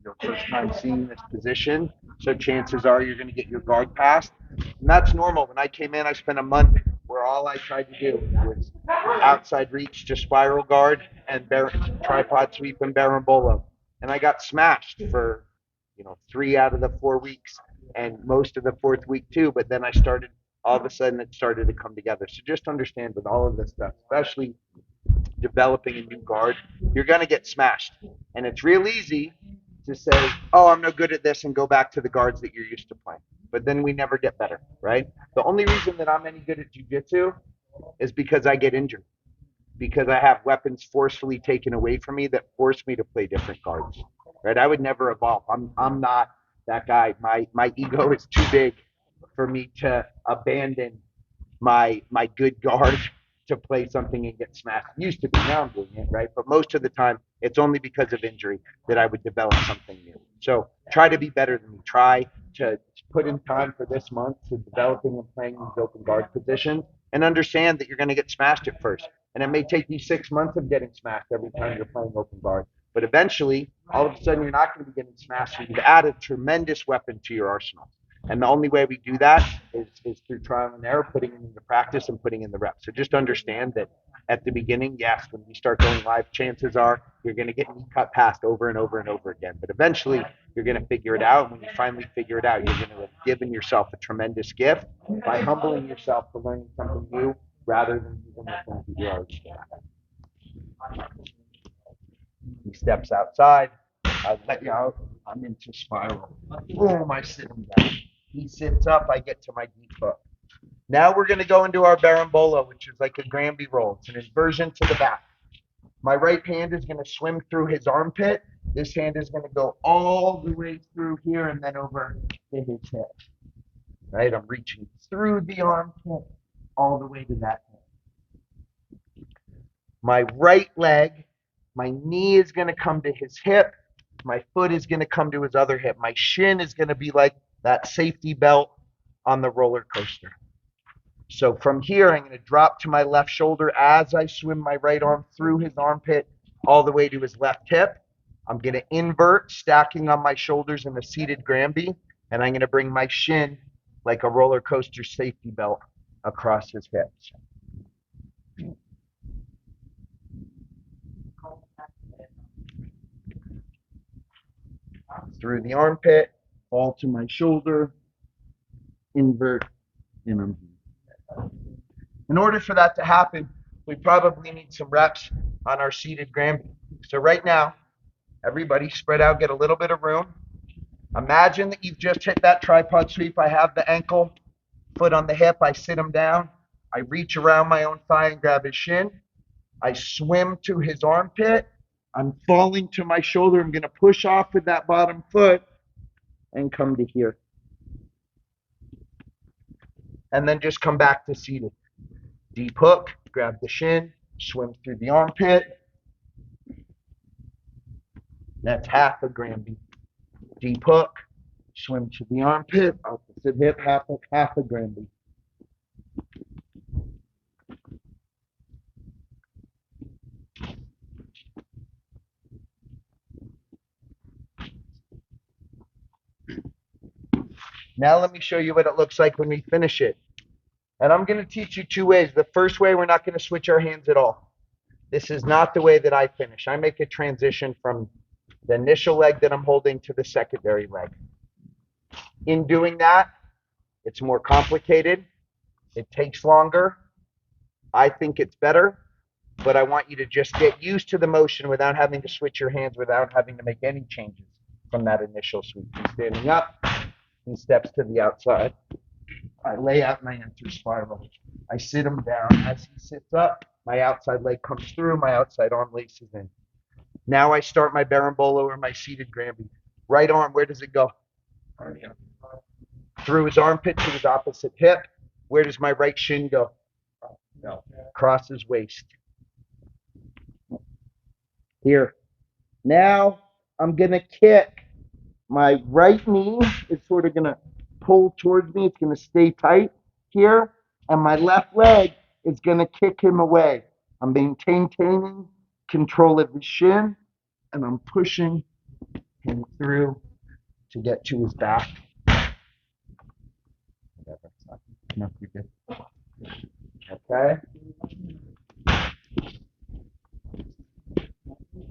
your first time seeing this position. So chances are you're going to get your guard passed. And that's normal. When I came in, I spent a month where all I tried to do was outside reach to spiral guard and tripod sweep and berimbolo. And I got smashed for, 3 out of the 4 weeks and most of the fourth week too. But then I started, all of a sudden it started to come together. So just understand with all of this stuff, especially developing a new guard, you're going to get smashed. And it's real easy to say, oh, I'm no good at this and go back to the guards that you're used to playing. But then we never get better, right? The only reason that I'm any good at jujitsu is because I get injured, because I have weapons forcefully taken away from me that force me to play different guards, right? I would never evolve. I'm not that guy. My ego is too big for me to abandon my good guard to play something and get smashed. It used to be, now I'm doing it, right? But most of the time, it's only because of injury that I would develop something new. So try to be better than me. Try to put in time for this month to developing and playing these open guard positions, and understand that you're going to get smashed at first. And it may take you 6 months of getting smashed every time you're playing open guard. But eventually, all of a sudden, you're not going to be getting smashed. You've added a tremendous weapon to your arsenal. And the only way we do that is through trial and error, putting it into practice and putting in the reps. So just understand that at the beginning, yes, when we start going live, chances are you're going to get knee cut past over and over and over again. But eventually, you're going to figure it out. And when you finally figure it out, you're going to have given yourself a tremendous gift by humbling yourself to learning something new rather than using the things that you're already good at. He steps outside. I let you out. I'm into spiral. Boom, I sit him down. He sits up. I get to my deep hook. Now we're going to go into our berimbolo, which is like a Granby roll. It's an inversion to the back. My right hand is going to swim through his armpit. This hand is going to go all the way through here and then over to his hip. Right? I'm reaching through the armpit all the way to that hand. My right leg, my knee is going to come to his hip. My foot is going to come to his other hip. My shin is going to be like that safety belt on the roller coaster. So from here, I'm going to drop to my left shoulder as I swim my right arm through his armpit all the way to his left hip. I'm going to invert, stacking on my shoulders in a seated Granby, and I'm going to bring my shin like a roller coaster safety belt across his hips. Through the armpit, fall to my shoulder, invert, and I'm here. In order for that to happen, we probably need some reps on our seated Granby. So right now, everybody spread out, get a little bit of room. Imagine that you've just hit that tripod sweep. I have the ankle, foot on the hip. I sit him down. I reach around my own thigh and grab his shin. I swim to his armpit. I'm falling to my shoulder. I'm going to push off with that bottom foot and come to here. And then just come back to seated. Deep hook, grab the shin, swim through the armpit. That's half a Granby. Deep hook, swim to the armpit, opposite hip, half a Granby. Now let me show you what it looks like when we finish it. And I'm going to teach you 2 ways. The first way, we're not going to switch our hands at all. This is not the way that I finish. I make a transition from the initial leg that I'm holding to the secondary leg. In doing that, it's more complicated. It takes longer. I think it's better, but I want you to just get used to the motion without having to switch your hands, without having to make any changes from that initial sweep. He's standing up. He steps to the outside. I lay out and I enter spiral. I sit him down. As he sits up, my outside leg comes through, my outside arm laces in. Now I start my berimbolo or my seated Granby. Right arm, where does it go? Through his armpit to his opposite hip. Where does my right shin go? Across his waist. Here. Now I'm going to kick. My right knee is sort of going to pull towards me. It's going to stay tight here. And my left leg is going to kick him away. I'm maintaining control of his shin, and I'm pushing him through to get to his back. Whatever. No, you're good. Okay.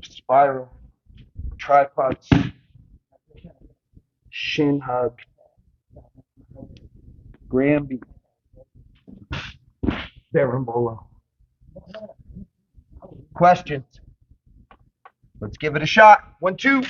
Spiral. Tripods. Shin hug. Granby. Berimbolo. Questions? Let's give it a shot. 1, 2.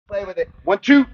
Play with it. 1, 2.